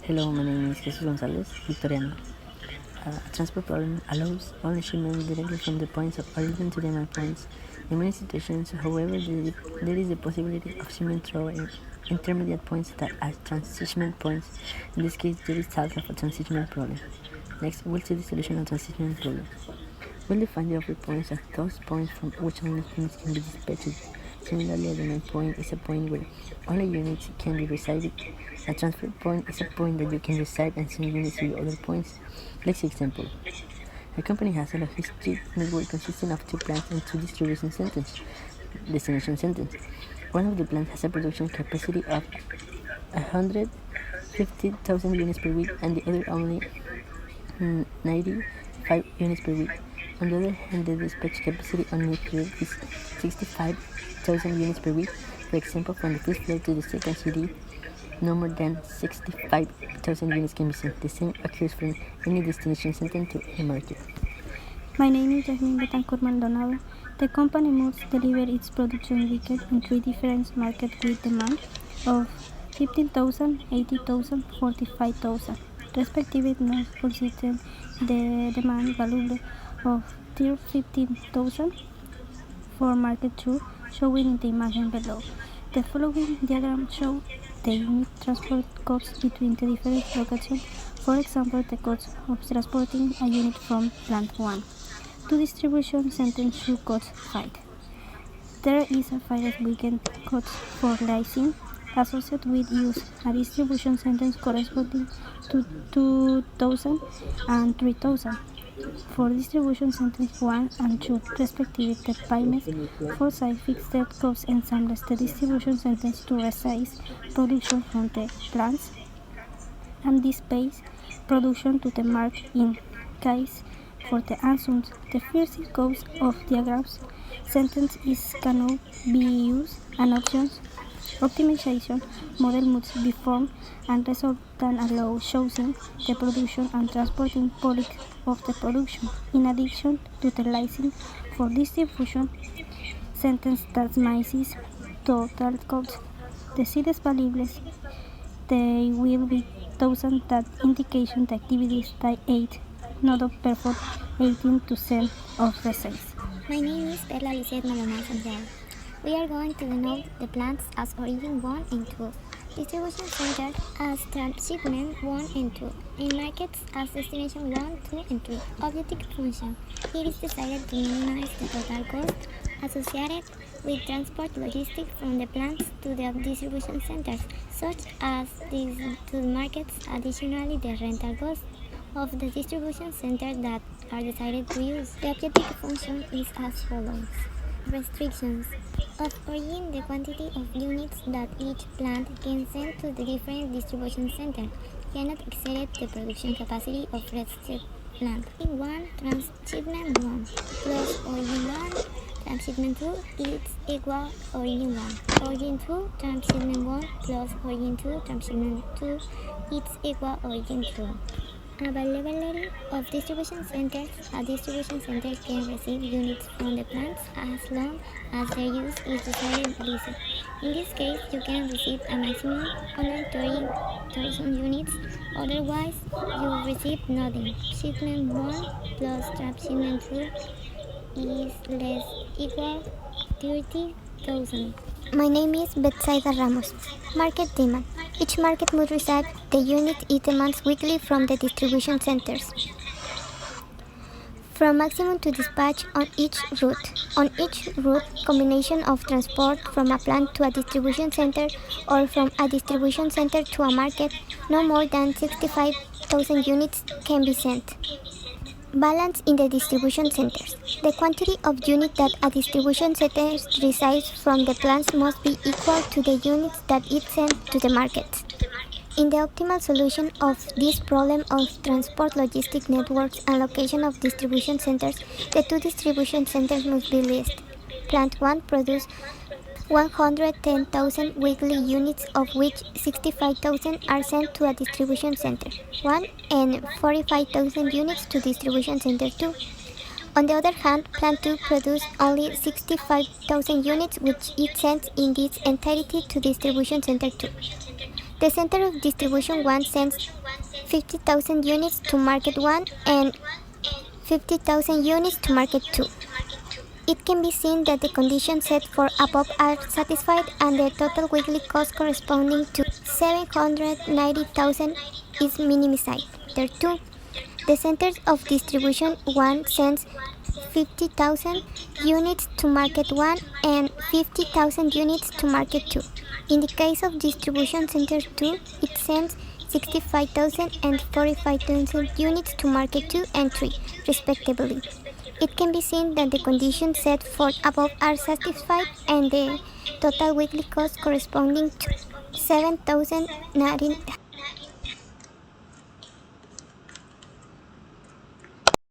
Hello, my name is Jesus Gonzalez, Victoriano. A transport problem allows all shipments directly from the points of origin to the end points. In many situations, however, there is the possibility of shipment through intermediate points that are transshipment points. In this case, there is solved of a transshipment problem. Next, we'll see the solution of transshipment problem. We'll define the offer points as those points from which only units can be dispatched. Similarly, a demand point is a point where only units can be received. A transfer point is a point that you can receive and send units to other points. Let's see example. A company has a logistic network consisting of 2 plants and 2 distribution destination centers. One of the plants has a production capacity of 150,000 units per week and the other only 95 units per week. On the other hand, the dispatch capacity on each field is 65,000 units per week. For example, from the first floor to the second city, no more than 65,000 units can be sent. The same occurs from any destination center to any market. My name is Jasmine Betancourt Maldonado. The company must deliver its production weekly in 3 different markets with demand of 15,000, 80,000, 45,000. Respectively, not considering the demand value of 15,000 for market 2, showing in the image below. The following diagram shows the unit transport costs between the different locations. For example, the cost of transporting a unit from plant 1 to distribution center should cost 5. There is a 5 weekend cost for leasing associated with use a distribution center corresponding to 2,000 and 3,000. For distribution centers 1 and 2, respectively, the payments for site fixed costs ensembles the distribution centers to resize production from the plants and displace production to the market in case for the answers. The first goes of diagrams sentence is cannot be used and options optimization model must be formed and result can allow choosing the production and transporting policy of the production. In addition to the licensing for distribution sentence that maximizes total cost. The series variables they will be thousand that indication the activities type 8 not of perform 18% of results. My name is Perla Lisette Malomar Santiago. We are going to denote the plants as origin 1 and 2, distribution center as transshipment 1 and 2, and markets as destination 1, 2, and 3. Objective function. It is decided to minimize the total cost associated with transport logistics from the plants to the distribution centers, such as these to the markets. Additionally, the rental costs of the distribution center that are decided to use. The objective function is as follows. Restrictions. Of origin, the quantity of units that each plant can send to the different distribution centers cannot exceed the production capacity of restricted plant. In 1, transshipment 1 plus origin 1, transshipment 2 is equal origin 1. Origin 2, transshipment 1 plus origin 2, transshipment 2 is equal origin 2. Availability of distribution centers. A distribution center can receive units from the plants as long as their use is decided leased. In this case, you can receive a maximum of 30,000 units, otherwise you receive nothing. Shipment 1 plus transshipment 2 is less equal 30,000. My name is Betsaida Ramos. Market demand. Each market must receive the unit it demands weekly from the distribution centers. From maximum to dispatch on each route. On each route, combination of transport from a plant to a distribution center or from a distribution center to a market, no more than 65,000 units can be sent. Balance in the distribution centers. The quantity of units that a distribution center receives from the plants must be equal to the units that it sends to the markets. In the optimal solution of this problem of transport logistic networks and location of distribution centers, the 2 distribution centers must be leased. Plant 1 produces 110,000 weekly units, of which 65,000 are sent to a distribution center 1 and 45,000 units to distribution center 2. On the other hand, Plant 2 produces only 65,000 units, which it sends in its entirety to distribution center 2. The center of distribution 1 sends 50,000 units to market 1 and 50,000 units to market 2. It can be seen that the conditions set for above are satisfied and the total weekly cost corresponding to 790,000 is minimized. There 2. The centers of distribution 1 sends 50,000 units to market 1 and 50,000 units to market 2. In the case of distribution center 2, it sends 65,000 and 45,000 units to market 2 and 3, respectively. It can be seen that the conditions set for above are satisfied and the total weekly cost corresponding to 7,090